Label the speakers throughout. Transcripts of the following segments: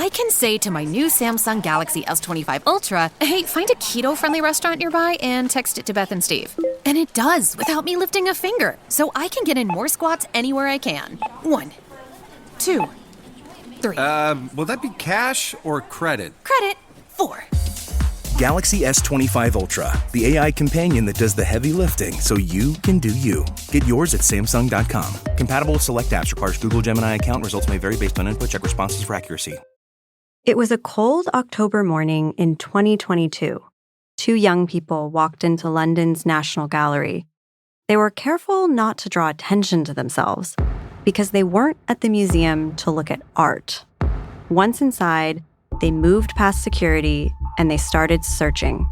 Speaker 1: I can say to my new Samsung Galaxy S25 Ultra, hey, find a keto-friendly restaurant nearby and text it to Beth and Steve. And it does, without me lifting a finger. So I can get in more squats anywhere I can. 1, 2, 3.
Speaker 2: Will that be cash or credit?
Speaker 1: Credit. 4.
Speaker 3: Galaxy S25 Ultra, the AI companion that does the heavy lifting so you can do you. Get yours at Samsung.com. Compatible with select apps. Requires Google Gemini account. Results may vary based on input. Check responses for accuracy.
Speaker 4: It was a cold October morning in 2022. 2 young people walked into London's National Gallery. They were careful not to draw attention to themselves because they weren't at the museum to look at art. Once inside, they moved past security and they started searching.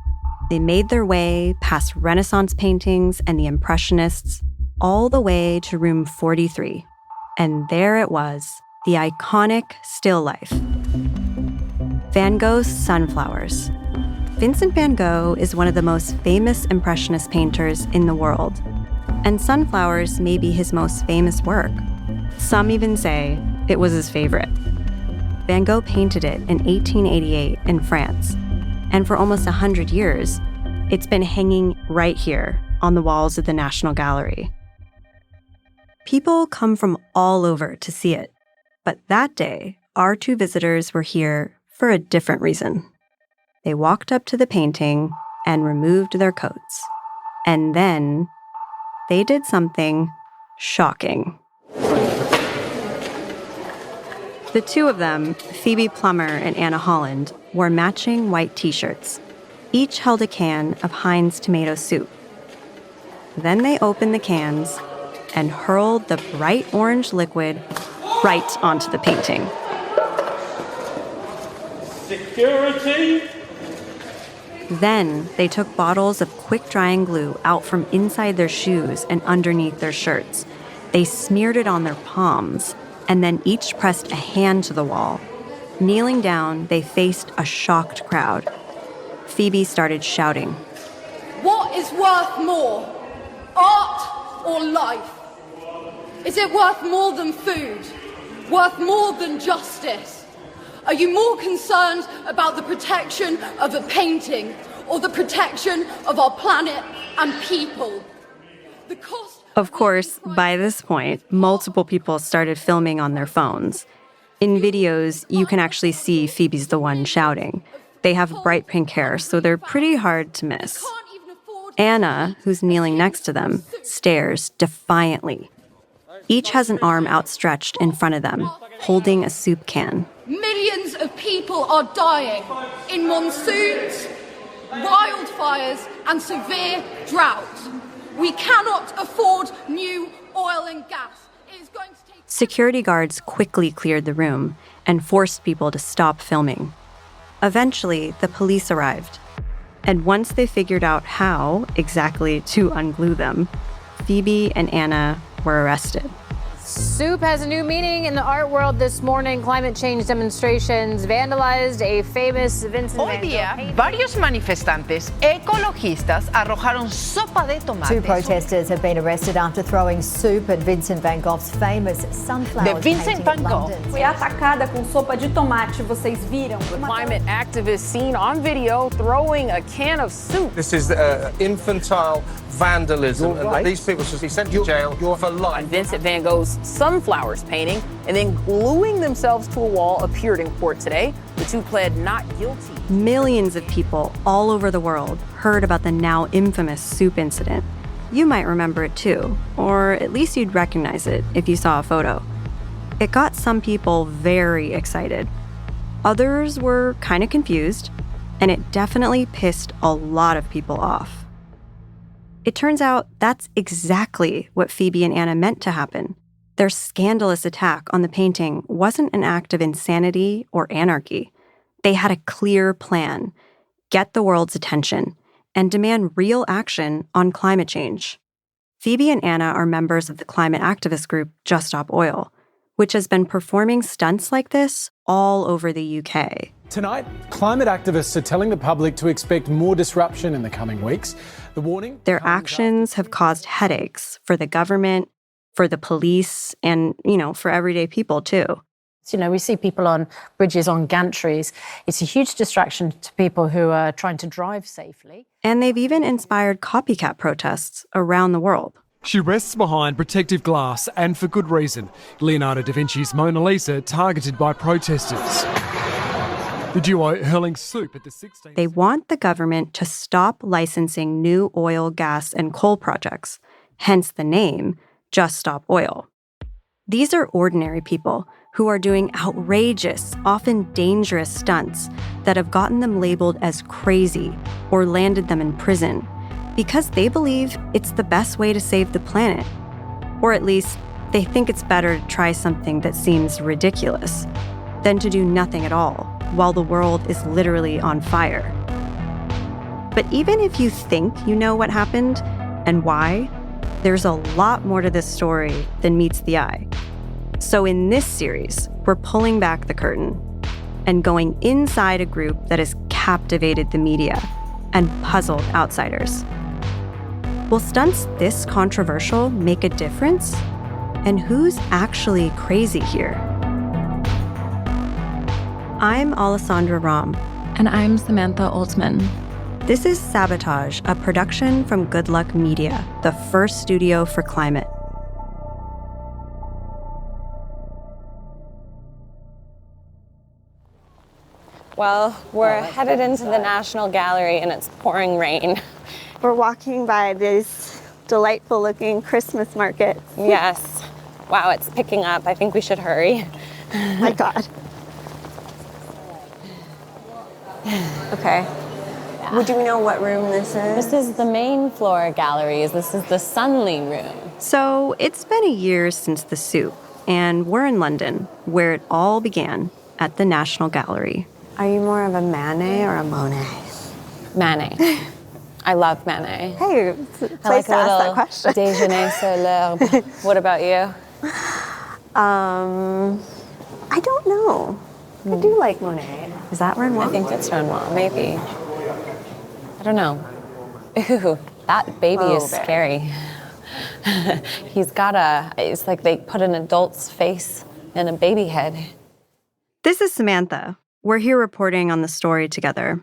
Speaker 4: They made their way past Renaissance paintings and the Impressionists all the way to room 43. And there it was, the iconic still life. Van Gogh's Sunflowers. Vincent van Gogh is one of the most famous Impressionist painters in the world, and Sunflowers may be his most famous work. Some even say it was his favorite. Van Gogh painted it in 1888 in France, and for almost 100 years, it's been hanging right here on the walls of the National Gallery. People come from all over to see it, but that day, our 2 visitors were here for a different reason. They walked up to the painting and removed their coats. And then they did something shocking. The 2 of them, Phoebe Plummer and Anna Holland, wore matching white t-shirts. Each held a can of Heinz tomato soup. Then they opened the cans and hurled the bright orange liquid right onto the painting.
Speaker 5: Security!
Speaker 4: Then they took bottles of quick-drying glue out from inside their shoes and underneath their shirts. They smeared it on their palms, and then each pressed a hand to the wall. Kneeling down, they faced a shocked crowd. Phoebe started shouting,
Speaker 6: "What is worth more, art or life? Is it worth more than food? Worth more than justice? Are you more concerned about the protection of a painting or the protection of our planet and people?" The cost.
Speaker 4: Of course, by this point, multiple people started filming on their phones. In videos, you can actually see Phoebe's the one shouting. They have bright pink hair, so they're pretty hard to miss. Anna, who's kneeling next to them, stares defiantly. Each has an arm outstretched in front of them, holding a soup can.
Speaker 6: Millions of people are dying in monsoons, wildfires, and severe drought. We cannot afford new oil and gas. It is going to take...
Speaker 4: Security guards quickly cleared the room and forced people to stop filming. Eventually, the police arrived. And once they figured out how exactly to unglue them, Phoebe and Anna were arrested.
Speaker 7: Soup has a new meaning in the art world this morning. Climate change demonstrations vandalized a famous Vincent
Speaker 8: Hoy
Speaker 7: van Gogh
Speaker 8: día,
Speaker 7: painting.
Speaker 8: varios manifestantes ecologistas arrojaron sopa de tomate.
Speaker 9: 2 protesters have been arrested after throwing soup at Vincent van Gogh's famous Sunflowers
Speaker 8: De Vincent
Speaker 9: painting in
Speaker 8: van Gogh.
Speaker 9: London.
Speaker 10: Foi atacada com sopa de tomate, vocês viram?
Speaker 7: The climate activist seen on video throwing a can of soup.
Speaker 11: This is infantile vandalism, and these people should be sent to jail for life.
Speaker 7: Vincent van Gogh's Sunflowers painting and then gluing themselves to a wall appeared in court today. The 2 pled not guilty.
Speaker 4: Millions of people all over the world heard about the now infamous soup incident. You might remember it too, or at least you'd recognize it if you saw a photo. It got some people very excited. Others were kind of confused, and it definitely pissed a lot of people off. It turns out that's exactly what Phoebe and Anna meant to happen. Their scandalous attack on the painting wasn't an act of insanity or anarchy. They had a clear plan: get the world's attention and demand real action on climate change. Phoebe and Anna are members of the climate activist group Just Stop Oil, which has been performing stunts like this all over the UK.
Speaker 12: Tonight, climate activists are telling the public to expect more disruption in the coming weeks. The warning...
Speaker 4: Their actions have caused headaches for the government, for the police, and, for everyday people too.
Speaker 13: You know, we see people on bridges on gantries. It's a huge distraction to people who are trying to drive safely.
Speaker 4: And they've even inspired copycat protests around the world.
Speaker 12: She rests behind protective glass, and for good reason. Leonardo da Vinci's Mona Lisa targeted by protesters. The duo hurling soup at the 16th...
Speaker 4: They want the government to stop licensing new oil, gas, and coal projects, hence the name, Just Stop Oil. These are ordinary people who are doing outrageous, often dangerous stunts that have gotten them labeled as crazy or landed them in prison because they believe it's the best way to save the planet. Or at least, they think it's better to try something that seems ridiculous than to do nothing at all while the world is literally on fire. But even if you think you know what happened and why, there's a lot more to this story than meets the eye. So in this series, we're pulling back the curtain and going inside a group that has captivated the media and puzzled outsiders. Will stunts this controversial make a difference? And who's actually crazy here? I'm Alessandra Ram.
Speaker 1: And I'm Samantha Oltman.
Speaker 4: This is Sabotage, a production from Good Luck Media, the first studio for climate.
Speaker 14: Well, we're headed into the National Gallery and it's pouring rain.
Speaker 15: We're walking by these delightful looking Christmas markets.
Speaker 14: Yes. Wow, it's picking up. I think we should hurry.
Speaker 15: My God. Okay. Yeah. Do we know what room this is?
Speaker 14: This is the main floor galleries. This is the Sunley room.
Speaker 4: So it's been a year since the soup, and we're in London, where it all began at the National Gallery.
Speaker 15: Are you more of a Manet or a Monet?
Speaker 14: Manet. I love Manet.
Speaker 15: Hey, it's nice to ask that question.
Speaker 14: Déjeuner sur l'herbe. What about you?
Speaker 15: I don't know. I do like Monet. Is that Renoir?
Speaker 14: I think it's Renoir, maybe. I don't know. Ooh, that baby is scary. It's like they put an adult's face in a baby head.
Speaker 4: This is Samantha. We're here reporting on the story together.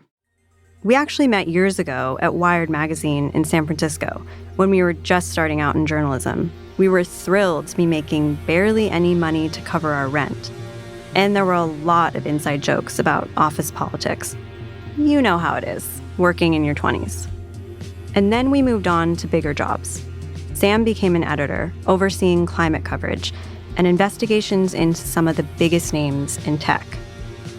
Speaker 4: We actually met years ago at Wired magazine in San Francisco when we were just starting out in journalism. We were thrilled to be making barely any money to cover our rent. And there were a lot of inside jokes about office politics. You know how it is, working in your 20s. And then we moved on to bigger jobs. Sam became an editor, overseeing climate coverage and investigations into some of the biggest names in tech,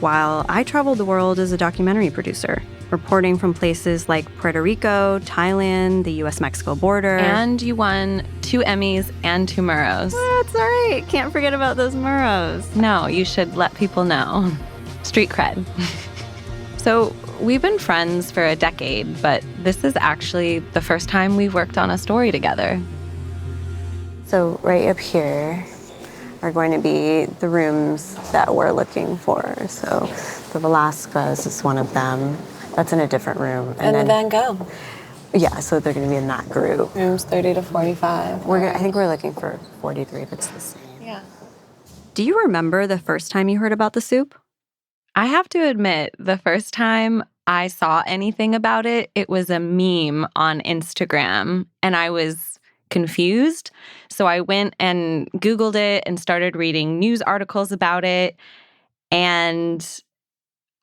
Speaker 4: while I traveled the world as a documentary producer, reporting from places like Puerto Rico, Thailand, the US-Mexico border.
Speaker 1: And you won 2 Emmys and 2 Murrows.
Speaker 4: That's all right. Can't forget about those Murrows.
Speaker 1: No, you should let people know. Street cred. So we've been friends for a decade, but this is actually the first time we've worked on a story together.
Speaker 15: So right up here are going to be the rooms that we're looking for. So the Velasquez is one of them. That's in a different room.
Speaker 14: And then, the Van Gogh.
Speaker 15: Yeah, so they're going to be in that group.
Speaker 14: Rooms 30 to 45.
Speaker 15: I think we're looking for 43 if it's the same.
Speaker 14: Yeah.
Speaker 4: Do you remember the first time you heard about the soup?
Speaker 1: I have to admit, the first time I saw anything about it, it was a meme on Instagram, and I was confused. So I went and Googled it and started reading news articles about it, and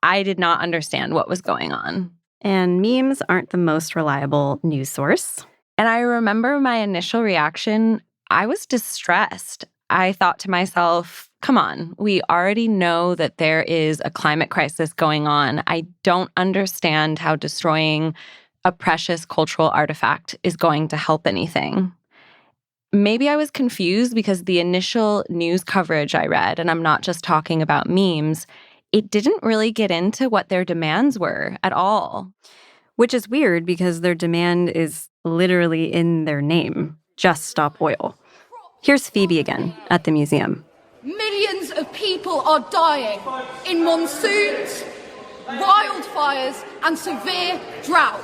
Speaker 1: I did not understand what was going on.
Speaker 4: And memes aren't the most reliable news source.
Speaker 1: And I remember my initial reaction, I was distressed. I thought to myself, come on, we already know that there is a climate crisis going on. I don't understand how destroying a precious cultural artifact is going to help anything. Maybe I was confused because the initial news coverage I read, and I'm not just talking about memes, it didn't really get into what their demands were at all.
Speaker 4: Which is weird because their demand is literally in their name, Just Stop Oil. Here's Phoebe again at the museum.
Speaker 6: Millions of people are dying in monsoons, wildfires, and severe drought.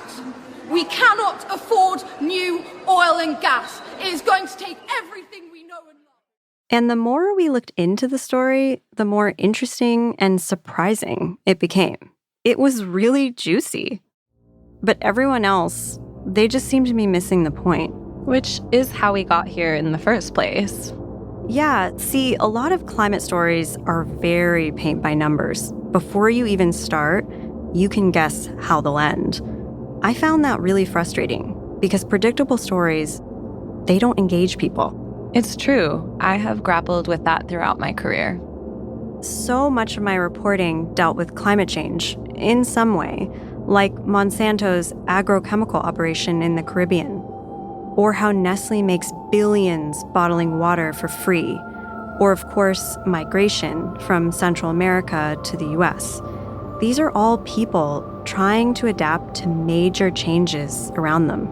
Speaker 6: We cannot afford new oil and gas. It is going to take everything we know and love.
Speaker 4: And the more we looked into the story, the more interesting and surprising it became. It was really juicy. But everyone else, they just seemed to be missing the point.
Speaker 14: Which is how we got here in the first place.
Speaker 4: Yeah, see, a lot of climate stories are very paint by numbers. Before you even start, you can guess how they'll end. I found that really frustrating because predictable stories, they don't engage people.
Speaker 14: It's true. I have grappled with that throughout my career.
Speaker 4: So much of my reporting dealt with climate change in some way, like Monsanto's agrochemical operation in the Caribbean, or how Nestle makes billions bottling water for free, or of course, migration from Central America to the US. These are all people trying to adapt to major changes around them.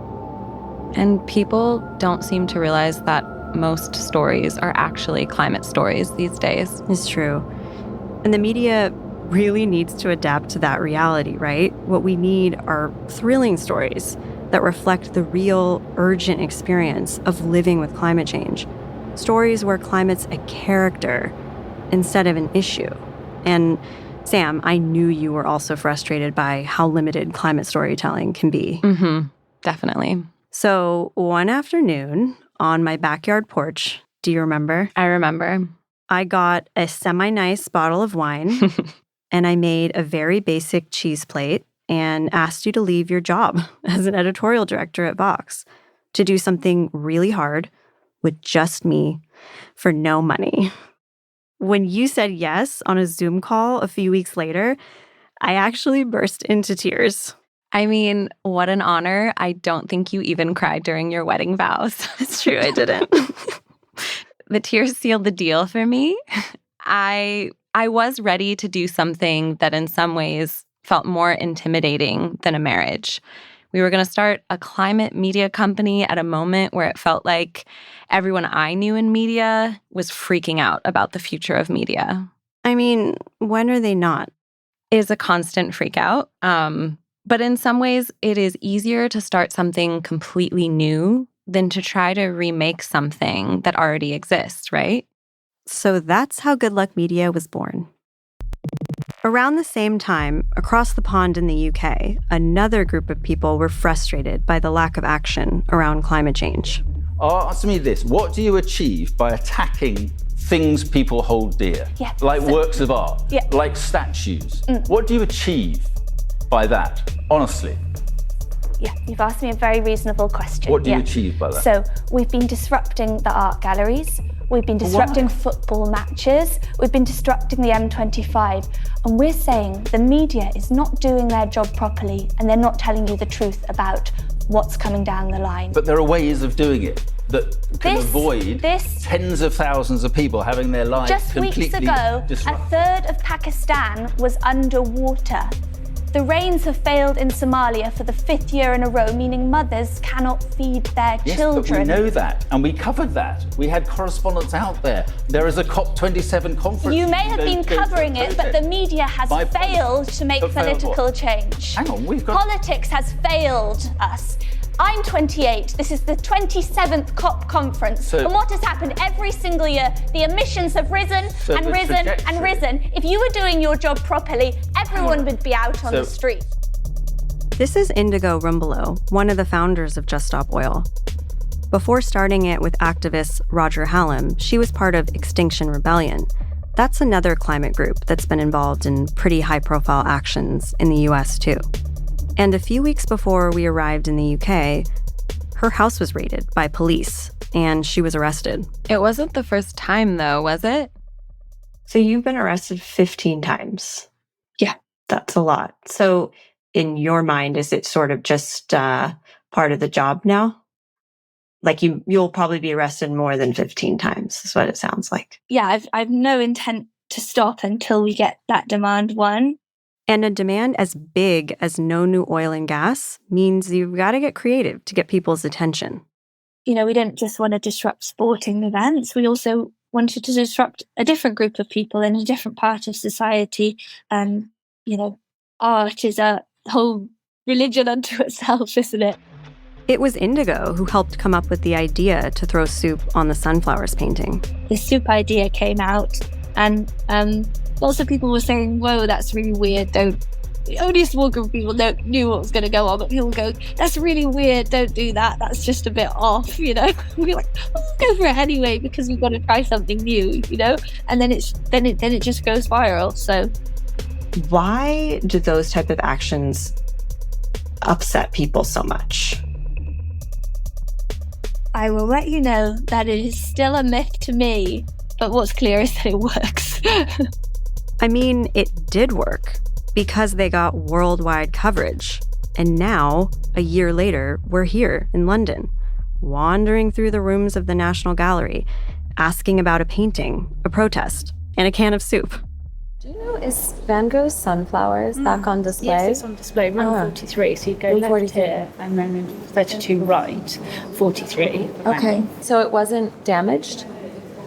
Speaker 14: And people don't seem to realize that most stories are actually climate stories these days.
Speaker 4: It's true. And the media really needs to adapt to that reality, right? What we need are thrilling stories that reflect the real, urgent experience of living with climate change. Stories where climate's a character instead of an issue. And Sam, I knew you were also frustrated by how limited climate storytelling can be.
Speaker 14: Definitely.
Speaker 4: So one afternoon on my backyard porch, do you remember?
Speaker 14: I remember.
Speaker 4: I got a semi-nice bottle of wine and I made a very basic cheese plate and asked you to leave your job as an editorial director at Vox to do something really hard with just me for no money. When you said yes on a Zoom call a few weeks later, I actually burst into tears.
Speaker 14: I mean, what an honor. I don't think you even cried during your wedding vows.
Speaker 4: It's true, I didn't.
Speaker 14: The tears sealed the deal for me. I was ready to do something that in some ways felt more intimidating than a marriage. We were going to start a climate media company at a moment where it felt like everyone I knew in media was freaking out about the future of media.
Speaker 4: I mean, when are they not?
Speaker 14: It is a constant freak out. But in some ways, it is easier to start something completely new than to try to remake something that already exists, right?
Speaker 4: So that's how Good Luck Media was born. Around the same time, across the pond in the UK, another group of people were frustrated by the lack of action around climate change.
Speaker 16: Answer me this. What do you achieve by attacking things people hold dear? Like works of art? Like statues? What do you achieve by that, honestly?
Speaker 17: Yeah, you've asked me a very reasonable question.
Speaker 16: What do you achieve by that?
Speaker 17: So we've been disrupting the art galleries, we've been disrupting football matches, we've been disrupting the M25, and we're saying the media is not doing their job properly and they're not telling you the truth about what's coming down the line.
Speaker 16: But there are ways of doing it that can avoid tens of thousands of people having their lives completely
Speaker 17: Just weeks ago,
Speaker 16: disrupted.
Speaker 17: a third of Pakistan was underwater. The rains have failed in Somalia for the 5th year in a row, meaning mothers cannot feed their children.
Speaker 16: But we know that, and we covered that. We had correspondents out there. There is a COP27 conference.
Speaker 17: You may have been covering it, but the media has failed to make political change.
Speaker 16: Hang on, we've got...
Speaker 17: Politics has failed us. I'm 28. This is the 27th COP conference. And what has happened every single year? The emissions have risen and risen and risen. If you were doing your job properly, everyone would be out on the street.
Speaker 4: This is Indigo Rumbelow, one of the founders of Just Stop Oil. Before starting it with activist Roger Hallam, she was part of Extinction Rebellion. That's another climate group that's been involved in pretty high-profile actions in the US, too. And a few weeks before we arrived in the UK, her house was raided by police, and she was arrested.
Speaker 14: It wasn't the first time, though, was it?
Speaker 4: So you've been arrested 15 times. Yeah, that's a lot. So in your mind, is it sort of just part of the job now? Like you'll probably be arrested more than 15 times, is what it sounds like.
Speaker 17: Yeah, I've no intent to stop until we get that demand won.
Speaker 4: And a demand as big as no new oil and gas means you've got to get creative to get people's attention.
Speaker 17: You know, we didn't just want to disrupt sporting events. We also wanted to disrupt a different group of people in a different part of society. And, you know, art is a whole religion unto itself, isn't it?
Speaker 4: It was Indigo who helped come up with the idea to throw soup on the sunflowers painting.
Speaker 17: The soup idea came out, and lots of people were saying, whoa, that's really weird, don't. Only a small group of people knew what was going to go on, but people go, that's really weird, don't do that, that's just a bit off, you know. We're like, oh, go for it anyway, because we've got to try something new, you know. And then it just goes viral. So
Speaker 4: why do those type of actions upset people so much?
Speaker 17: I will let you know that it is still a myth to me, but what's clear is that it works.
Speaker 4: I mean, it did work because they got worldwide coverage. And now, a year later, we're here in London, wandering through the rooms of the National Gallery, asking about a painting, a protest, and a can of soup.
Speaker 15: Do you know, is Van Gogh's Sunflowers back on display?
Speaker 18: Yes, it's on display, room 43. So you go left here and then 32 right, 43.
Speaker 15: Okay, so it wasn't damaged?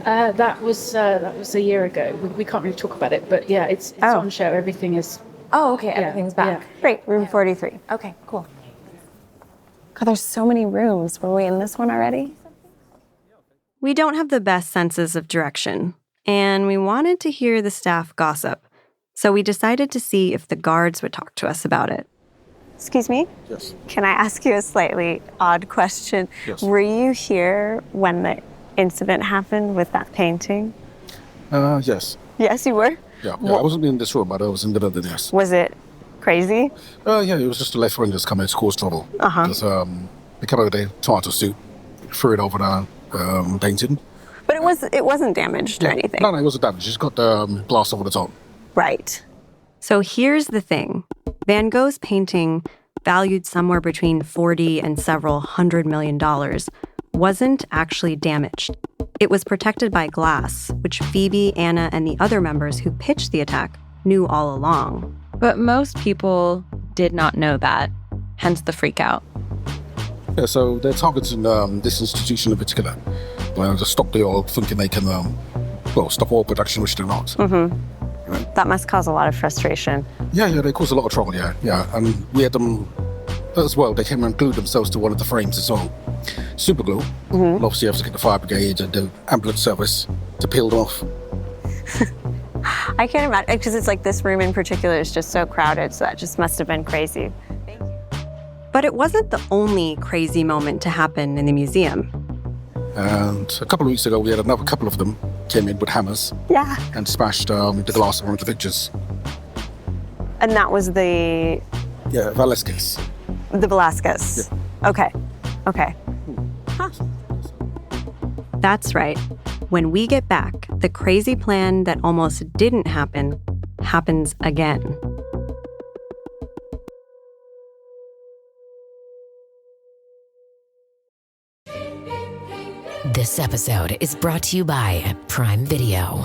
Speaker 18: That was a year ago. We can't really talk about it, but yeah, it's on show. Everything is...
Speaker 15: Oh, okay, everything's back.
Speaker 18: Yeah.
Speaker 15: Great, room 43. Okay, cool. God, there's so many rooms. Were we in this one already?
Speaker 4: We don't have the best senses of direction, and we wanted to hear the staff gossip. So we decided to see if the guards would talk to us about it.
Speaker 15: Excuse me?
Speaker 11: Yes.
Speaker 15: Can I ask you a slightly odd question?
Speaker 11: Yes.
Speaker 15: Were you here when the incident happened with that painting?
Speaker 11: Yes.
Speaker 15: Yes, you were?
Speaker 11: Yeah, I wasn't in this room, but I was in the other, yes.
Speaker 15: Was it crazy?
Speaker 11: Yeah, it was just the left wing just coming to cause trouble. Because they came over there, tomato soup, threw it over the painting.
Speaker 15: But it wasn't damaged or anything?
Speaker 11: No, it wasn't damaged. It's got the glass over the top.
Speaker 4: Right. So here's the thing. Van Gogh's painting, valued somewhere between $40 and several $100 million, wasn't actually damaged. It was protected by glass, which Phoebe, Anna, and the other members who pitched the attack knew all along.
Speaker 14: But most people did not know that, hence the freak out.
Speaker 11: Yeah, so they're targeting this institution in particular. To stop the oil, thinking they can, stop oil production, which they're not.
Speaker 15: Mm-hmm. Right? That must cause a lot of frustration.
Speaker 11: Yeah, they cause a lot of trouble, yeah. And we had them as well. They came and glued themselves to one of the frames as well. Super glue. And obviously, you have to get the fire brigade and the ambulance service to peel them off.
Speaker 15: I can't imagine, because it's like this room in particular is just so crowded, so that just must have been crazy.
Speaker 4: But it wasn't the only crazy moment to happen in the museum.
Speaker 11: And a couple of weeks ago, we had another couple of them came in with hammers.
Speaker 15: Yeah.
Speaker 11: And smashed the glass of one of the pictures.
Speaker 15: And that was the...
Speaker 11: Yeah, Velasquez.
Speaker 15: The Velasquez.
Speaker 11: Yeah.
Speaker 15: Okay.
Speaker 4: Huh. That's right. When we get back, the crazy plan that almost didn't happen happens again.
Speaker 19: This episode is brought to you by Prime Video.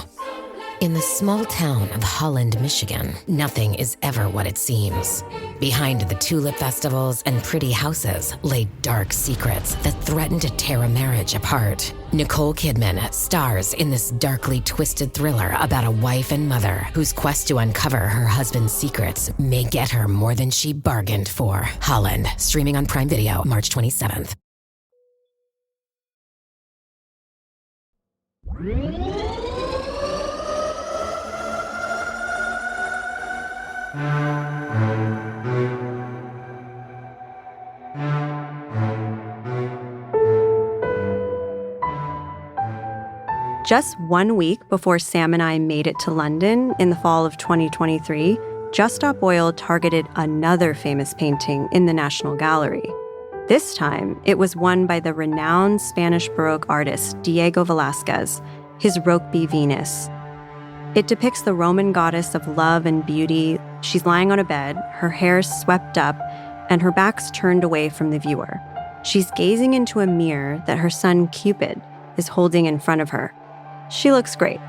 Speaker 19: In the small town of Holland, Michigan, nothing is ever what it seems. Behind the tulip festivals and pretty houses lay dark secrets that threaten to tear a marriage apart. Nicole Kidman stars in this darkly twisted thriller about a wife and mother whose quest to uncover her husband's secrets may get her more than she bargained for. Holland, streaming on Prime Video March 27th.
Speaker 4: Just 1 week before Sam and I made it to London in the fall of 2023, Just Stop Oil targeted another famous painting in the National Gallery. This time, it was won by the renowned Spanish Baroque artist Diego Velázquez, his Rokeby Venus. It depicts the Roman goddess of love and beauty. She's lying on a bed, her hair swept up, and her back's turned away from the viewer. She's gazing into a mirror that her son Cupid is holding in front of her. She looks great.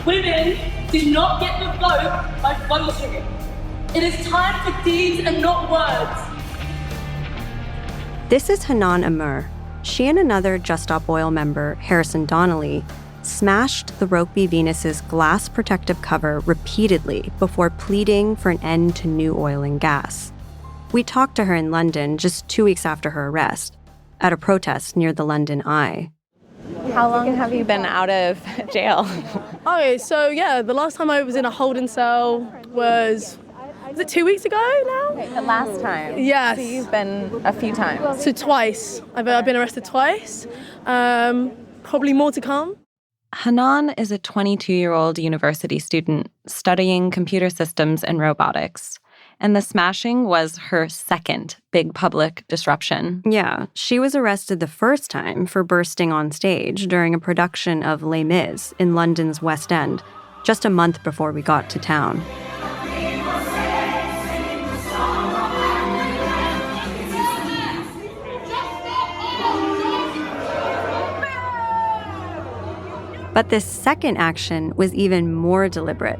Speaker 6: Women do not get the vote by voting. It is time for deeds and not words.
Speaker 4: This is Hanan Amur. She and another Just Stop Oil member, Harrison Donnelly, smashed the Rokeby Venus's glass protective cover repeatedly before pleading for an end to new oil and gas. We talked to her in London just 2 weeks after her arrest, at a protest near the London Eye.
Speaker 14: How long have you been out of jail?
Speaker 20: Okay, so yeah, the last time I was in a holding cell was it 2 weeks ago now?
Speaker 14: The last time?
Speaker 20: Yes.
Speaker 14: So you've been a few times?
Speaker 20: So twice. I've been arrested twice. Probably more to come.
Speaker 14: Hanan is a 22-year-old university student studying computer systems and robotics. And the smashing was her second big public disruption.
Speaker 4: Yeah, she was arrested the first time for bursting on stage during a production of Les Mis in London's West End, just a month before we got to town. But this second action was even more deliberate.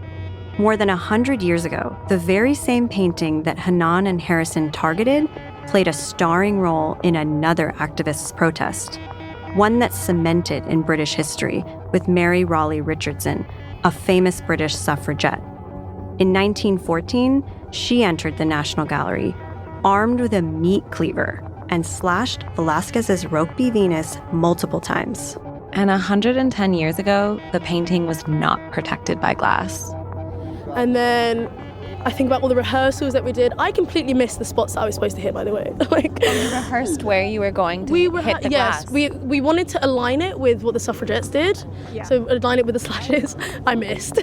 Speaker 4: More than 100 years ago, the very same painting that Hanan and Harrison targeted played a starring role in another activist's protest, one that's cemented in British history with Mary Raleigh Richardson, a famous British suffragette. In 1914, she entered the National Gallery, armed with a meat cleaver, and slashed Velázquez's Rokeby Venus multiple times.
Speaker 14: And 110 years ago, the painting was not protected by glass.
Speaker 20: And then I think about all the rehearsals that we did. I completely missed the spots that I was supposed to hit, by the way.
Speaker 14: You rehearsed where you were going to hit the glass?
Speaker 20: Yes, we wanted to align it with what the suffragettes did. Yeah. So align it with the slashes. I missed.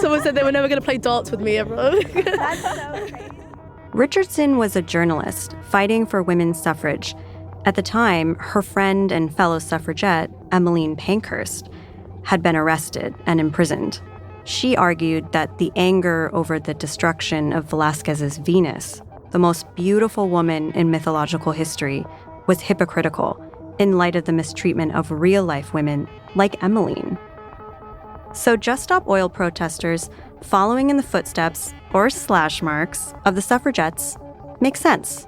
Speaker 20: Someone said they were never going to play darts with me ever.
Speaker 4: That's so crazy. Richardson was a journalist fighting for women's suffrage. At the time, her friend and fellow suffragette, Emmeline Pankhurst, had been arrested and imprisoned. She argued that the anger over the destruction of Velázquez's Venus, the most beautiful woman in mythological history, was hypocritical in light of the mistreatment of real-life women like Emmeline. So Just Stop Oil protesters, following in the footsteps or slash marks of the suffragettes, makes sense.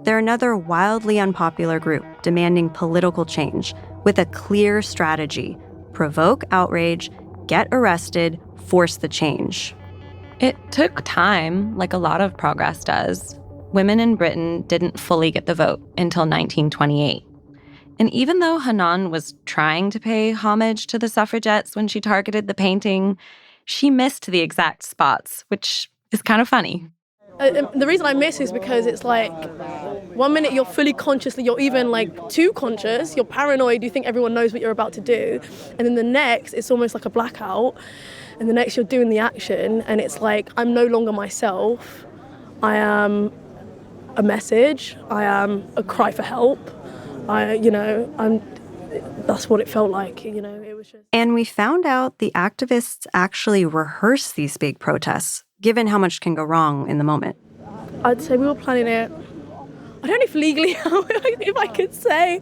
Speaker 4: They're another wildly unpopular group demanding political change with a clear strategy: provoke outrage, get arrested, force the change.
Speaker 14: It took time, like a lot of progress does. Women in Britain didn't fully get the vote until 1928. And even though Hanan was trying to pay homage to the suffragettes when she targeted the painting, she missed the exact spots, which is kind of funny.
Speaker 20: The reason I miss is because it's like, 1 minute you're fully conscious, you're even like too conscious, you're paranoid, you think everyone knows what you're about to do. And then the next, it's almost like a blackout. And the next you're doing the action and it's like, I'm no longer myself. I am a message. I am a cry for help. That's what it felt like, it was just.
Speaker 4: And we found out the activists actually rehearse these big protests, given how much can go wrong in the moment.
Speaker 20: I'd say we were planning it. I don't know if legally, if I could say,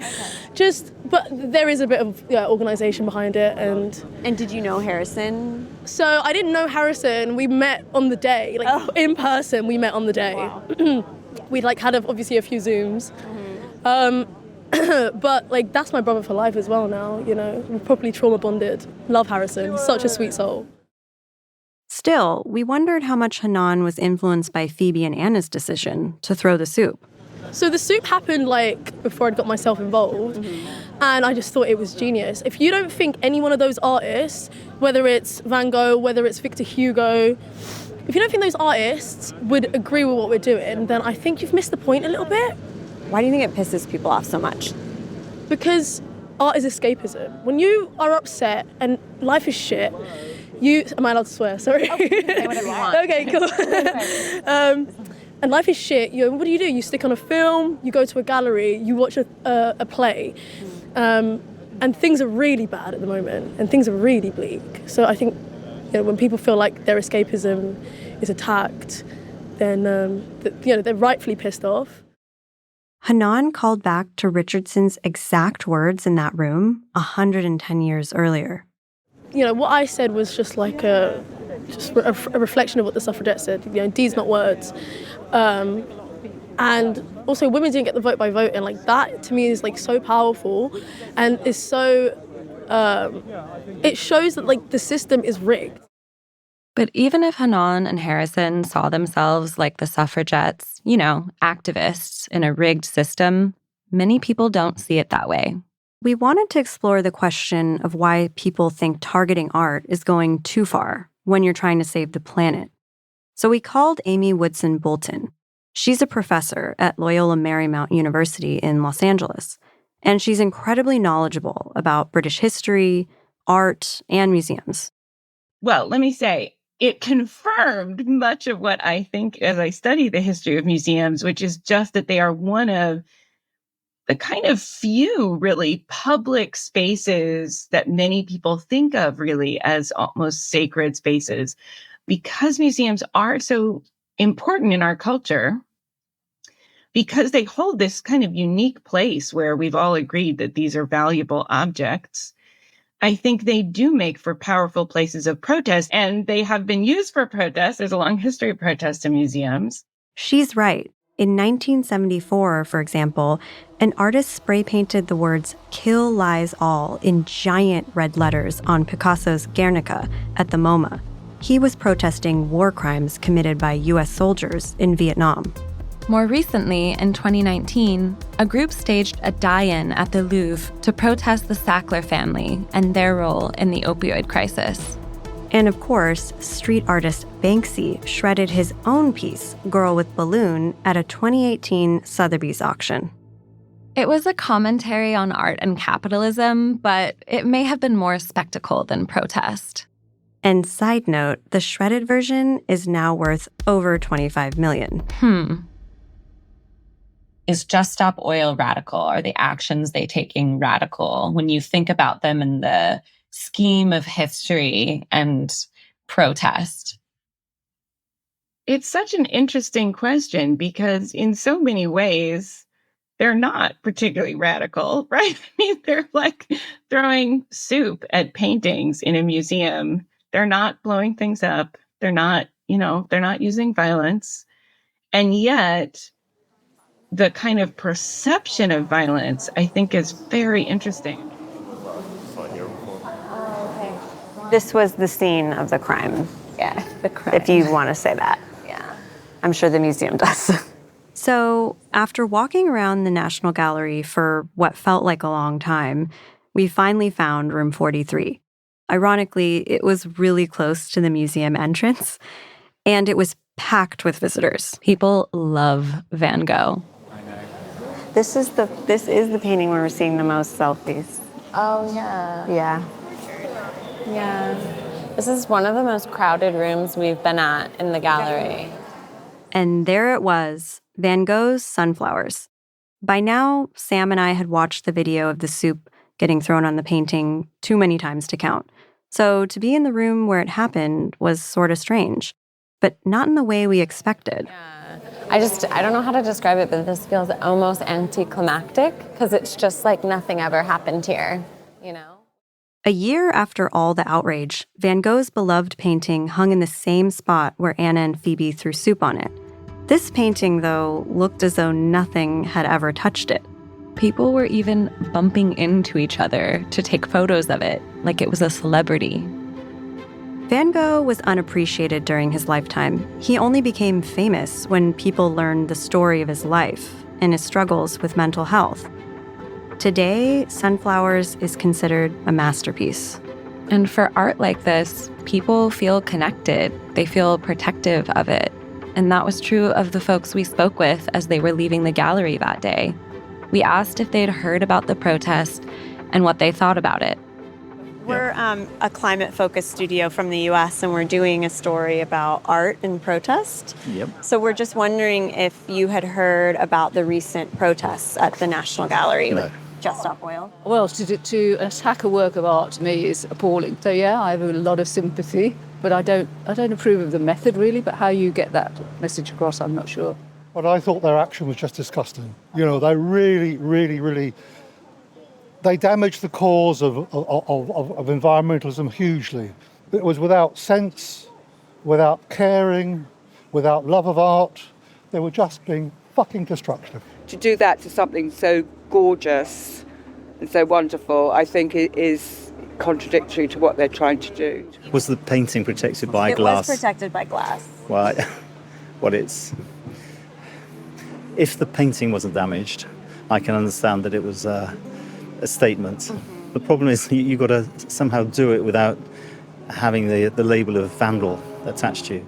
Speaker 20: but there is a bit of organisation behind it.
Speaker 15: And did you know Harrison?
Speaker 20: So I didn't know Harrison. We met on the day, in person. We met on the day. Wow. We'd had obviously a few Zooms. Mm-hmm. But that's my brother for life as well now. We're properly trauma bonded. Love Harrison. He's such a sweet soul.
Speaker 4: Still, we wondered how much Hanan was influenced by Phoebe and Anna's decision to throw the soup.
Speaker 20: So the soup happened before I'd got myself involved, and I just thought it was genius. If you don't think any one of those artists, whether it's Van Gogh, whether it's Victor Hugo, if you don't think those artists would agree with what we're doing, then I think you've missed the point a little bit.
Speaker 15: Why do you think it pisses people off so much?
Speaker 20: Because art is escapism. When you are upset and life is shit, am I allowed to swear? Sorry.
Speaker 14: Say whatever you want.
Speaker 20: Okay, cool. And life is shit. What do? You stick on a film, you go to a gallery, you watch a play, and things are really bad at the moment, and things are really bleak. So I think when people feel like their escapism is attacked, then they're rightfully pissed off.
Speaker 4: Hanan called back to Richardson's exact words in that room 110 years earlier.
Speaker 20: What I said was just a reflection of what the suffragettes said. Deeds, not words. And also, women didn't get the vote by vote, and that to me is so powerful, and is so it shows that like the system is rigged.
Speaker 14: But even if Hanan and Harrison saw themselves like the suffragettes, activists in a rigged system, many people don't see it that way.
Speaker 4: We wanted to explore the question of why people think targeting art is going too far when you're trying to save the planet. So we called Amy Woodson Bolton. She's a professor at Loyola Marymount University in Los Angeles, and she's incredibly knowledgeable about British history, art, and museums.
Speaker 21: Well, let me say, it confirmed much of what I think as I study the history of museums, which is just that they are one of the kind of few really public spaces that many people think of really as almost sacred spaces. Because museums are so important in our culture, because they hold this kind of unique place where we've all agreed that these are valuable objects, I think they do make for powerful places of protest, and they have been used for protest. There's a long history of protest in museums.
Speaker 4: She's right. In 1974, for example, an artist spray-painted the words "Kill Lies All" in giant red letters on Picasso's Guernica at the MoMA. He was protesting war crimes committed by U.S. soldiers in Vietnam.
Speaker 14: More recently, in 2019, a group staged a die-in at the Louvre to protest the Sackler family and their role in the opioid crisis.
Speaker 4: And of course, street artist Banksy shredded his own piece, Girl with Balloon, at a 2018 Sotheby's auction.
Speaker 14: It was a commentary on art and capitalism, but it may have been more spectacle than protest.
Speaker 4: And side note, the shredded version is now worth over $25 million.
Speaker 14: Is Just Stop Oil radical? Are the actions they taking radical? When you think about them in the scheme of history and protest?
Speaker 21: It's such an interesting question because in so many ways, they're not particularly radical, right? I mean, they're like throwing soup at paintings in a museum. They're not blowing things up. They're not, they're not using violence. And yet, the kind of perception of violence, I think, is very interesting.
Speaker 15: This was the scene of the crime.
Speaker 14: Yeah, the crime.
Speaker 15: If you want to say that.
Speaker 14: Yeah.
Speaker 15: I'm sure the museum does.
Speaker 4: So, after walking around the National Gallery for what felt like a long time, we finally found room 43. Ironically, it was really close to the museum entrance, and it was packed with visitors.
Speaker 14: People love Van Gogh.
Speaker 15: This is the painting where we're seeing the most selfies.
Speaker 14: Oh, yeah.
Speaker 15: Yeah.
Speaker 14: Yeah. This is one of the most crowded rooms we've been at in the gallery.
Speaker 4: And there it was, Van Gogh's Sunflowers. By now, Sam and I had watched the video of the soup getting thrown on the painting too many times to count. So to be in the room where it happened was sort of strange, but not in the way we expected.
Speaker 14: Yeah. I don't know how to describe it, but this feels almost anticlimactic because it's just like nothing ever happened here,
Speaker 4: A year after all the outrage, Van Gogh's beloved painting hung in the same spot where Anna and Phoebe threw soup on it. This painting, though, looked as though nothing had ever touched it.
Speaker 14: People were even bumping into each other to take photos of it, like it was a celebrity.
Speaker 4: Van Gogh was unappreciated during his lifetime. He only became famous when people learned the story of his life and his struggles with mental health. Today, Sunflowers is considered a masterpiece.
Speaker 14: And for art like this, people feel connected. They feel protective of it. And that was true of the folks we spoke with as they were leaving the gallery that day. We asked if they'd heard about the protest and what they thought about it.
Speaker 15: We're a climate-focused studio from the U.S., and we're doing a story about art and protest.
Speaker 16: Yep.
Speaker 15: So we're just wondering if you had heard about the recent protests at the National Gallery with Just Stop Oil.
Speaker 18: Well, to attack a work of art to me is appalling. So yeah, I have a lot of sympathy, but I don't approve of the method really. But how you get that message across, I'm not sure.
Speaker 22: But I thought their action was just disgusting. They really. They damaged the cause of environmentalism hugely. It was without sense, without caring, without love of art. They were just being fucking destructive.
Speaker 23: To do that to something so gorgeous
Speaker 2: and so wonderful, I think it is contradictory to what they're trying to do.
Speaker 3: Was the painting protected by glass?
Speaker 15: It was protected by glass.
Speaker 3: Well, if the painting wasn't damaged, I can understand that it was a statement. Mm-hmm. The problem is you've got to somehow do it without having the label of vandal attached to you.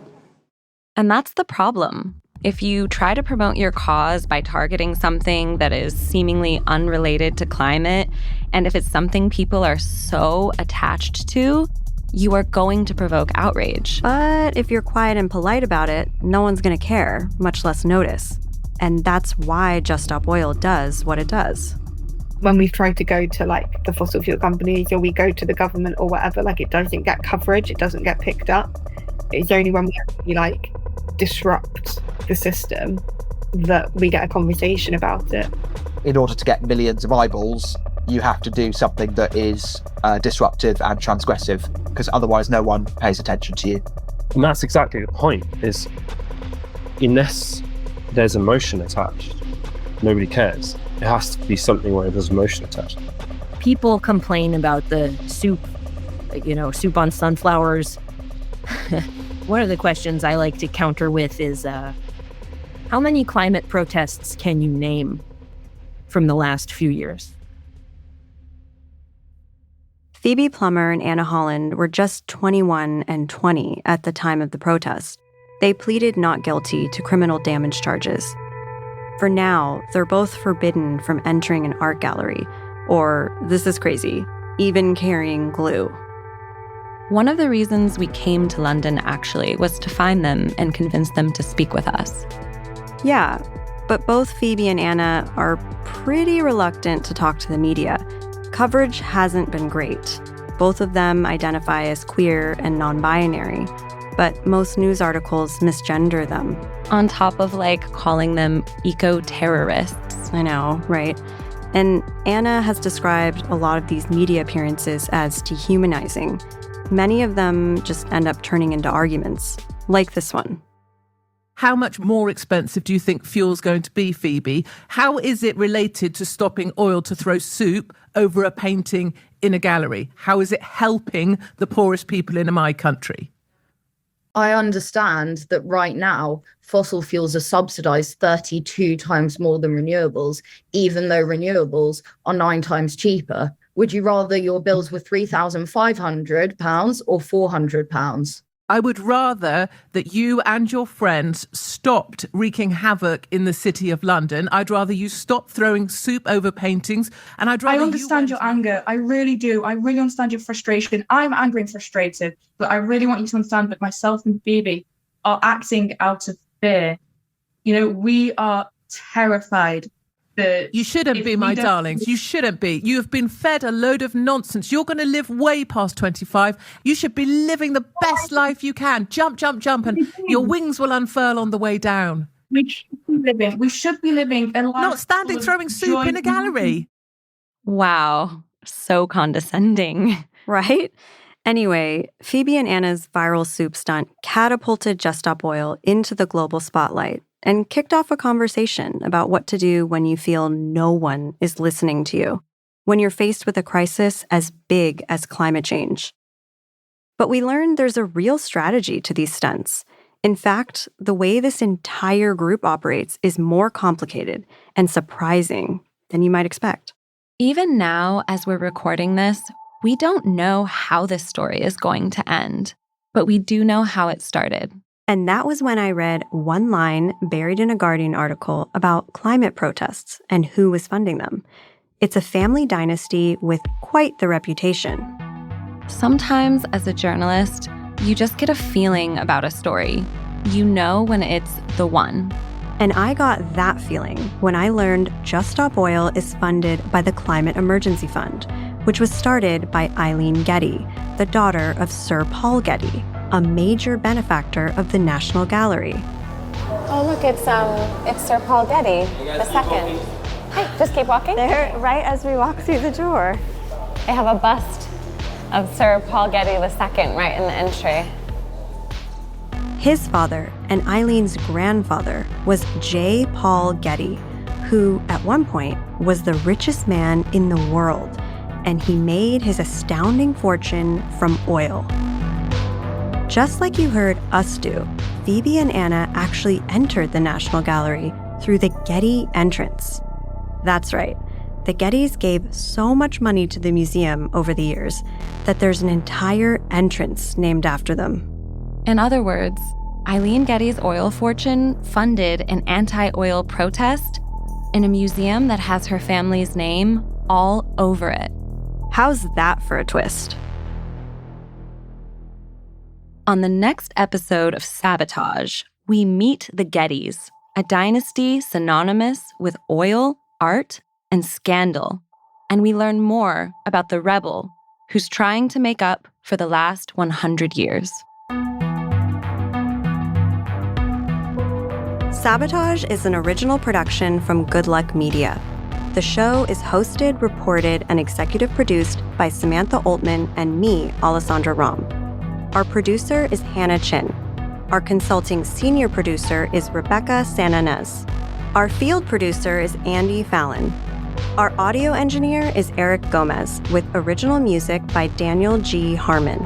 Speaker 14: And that's the problem. If you try to promote your cause by targeting something that is seemingly unrelated to climate, and if it's something people are so attached to, you are going to provoke outrage.
Speaker 4: But if you're quiet and polite about it, no one's going to care, much less notice. And that's why Just Stop Oil does what it does.
Speaker 23: When we've tried to go to like the fossil fuel companies or we go to the government or whatever, like it doesn't get coverage, it doesn't get picked up. It's only when we actually like disrupt the system that we get a conversation about it.
Speaker 24: In order to get millions of eyeballs, you have to do something that is disruptive and transgressive, because otherwise no one pays attention to you.
Speaker 5: And that's exactly the point, is unless there's emotion attached, nobody cares. It has to be something where there's emotion attached.
Speaker 25: People complain about the soup on sunflowers. One of the questions I like to counter with is, how many climate protests can you name from the last few years?
Speaker 4: Phoebe Plummer and Anna Holland were just 21 and 20 at the time of the protest. They pleaded not guilty to criminal damage charges. For now, they're both forbidden from entering an art gallery, or, this is crazy, even carrying glue.
Speaker 14: One of the reasons we came to London, actually, was to find them and convince them to speak with us.
Speaker 4: Yeah, but both Phoebe and Anna are pretty reluctant to talk to the media. Coverage hasn't been great. Both of them identify as queer and non-binary, but most news articles misgender them.
Speaker 14: On top of, calling them eco-terrorists.
Speaker 4: I know, right? And Anna has described a lot of these media appearances as dehumanizing. Many of them just end up turning into arguments, like this one.
Speaker 26: How much more expensive do you think fuel's going to be, Phoebe? How is it related to stopping oil to throw soup over a painting in a gallery? How is it helping the poorest people in my country?
Speaker 27: I understand that right now, fossil fuels are subsidised 32 times more than renewables, even though renewables are 9 times cheaper. Would you rather your bills were £3,500 or £400?
Speaker 26: I would rather that you and your friends stopped wreaking havoc in the city of London. I'd rather you stop throwing soup over paintings, and I'd rather
Speaker 28: I understand your anger. I really do. I really understand your frustration. I'm angry and frustrated, but I really want you to understand that myself and Phoebe are acting out of fear. We are terrified.
Speaker 26: You shouldn't be, my darlings. You shouldn't be. You have been fed a load of nonsense. You're going to live way past 25. You should be living the best life you can. Jump, jump, jump, and your wings will unfurl on the way down.
Speaker 28: We should be living a life.
Speaker 26: Not standing throwing soup in a gallery.
Speaker 14: Wow. So condescending.
Speaker 4: Right? Anyway, Phoebe and Anna's viral soup stunt catapulted Just Stop Oil into the global spotlight and kicked off a conversation about what to do when you feel no one is listening to you, when you're faced with a crisis as big as climate change. But we learned there's a real strategy to these stunts. In fact, the way this entire group operates is more complicated and surprising than you might expect.
Speaker 14: Even now, as we're recording this, we don't know how this story is going to end, but we do know how it started.
Speaker 4: And that was when I read one line buried in a Guardian article about climate protests and who was funding them. It's a family dynasty with quite the reputation.
Speaker 14: Sometimes, as a journalist, you just get a feeling about a story. You know when it's the one.
Speaker 4: And I got that feeling when I learned Just Stop Oil is funded by the Climate Emergency Fund, which was started by Eileen Getty, the daughter of Sir Paul Getty, a major benefactor of the National Gallery.
Speaker 15: Oh, look, it's Sir Paul Getty, the second. Hey, just keep walking. There, right as we walk through the door. They have a bust of Sir Paul Getty II right in the entry.
Speaker 4: His father and Eileen's grandfather was J. Paul Getty, who, at one point, was the richest man in the world, and he made his astounding fortune from oil. Just like you heard us do, Phoebe and Anna actually entered the National Gallery through the Getty entrance. That's right. The Gettys gave so much money to the museum over the years that there's an entire entrance named after them.
Speaker 14: In other words, Eileen Getty's oil fortune funded an anti-oil protest in a museum that has her family's name all over it.
Speaker 4: How's that for a twist?
Speaker 14: On the next episode of Sabotage, we meet the Gettys, a dynasty synonymous with oil, art, and scandal, and we learn more about the rebel who's trying to make up for the last 100 years.
Speaker 4: Sabotage is an original production from Good Luck Media. The show is hosted, reported, and executive produced by Samantha Oltman and me, Alessandra Rom. Our producer is Hannah Chinn. Our consulting senior producer is Rebecca Sananes. Our field producer is Andy Fallon. Our audio engineer is Eric Gomez, with original music by Daniel G. Harmon,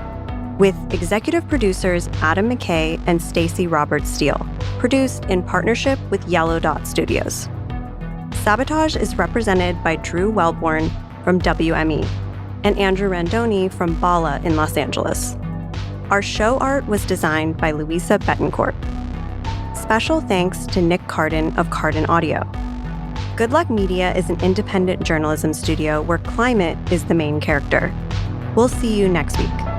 Speaker 4: with executive producers Adam McKay and Stacey Roberts Steele, produced in partnership with Yellow Dot Studios. Sabotage is represented by Drew Wellborn from WME and Andrew Randoni from Bala in Los Angeles. Our show art was designed by Louisa Betancourt. Special thanks to Nick Carden of Carden Audio. Good Luck Media is an independent journalism studio where climate is the main character. We'll see you next week.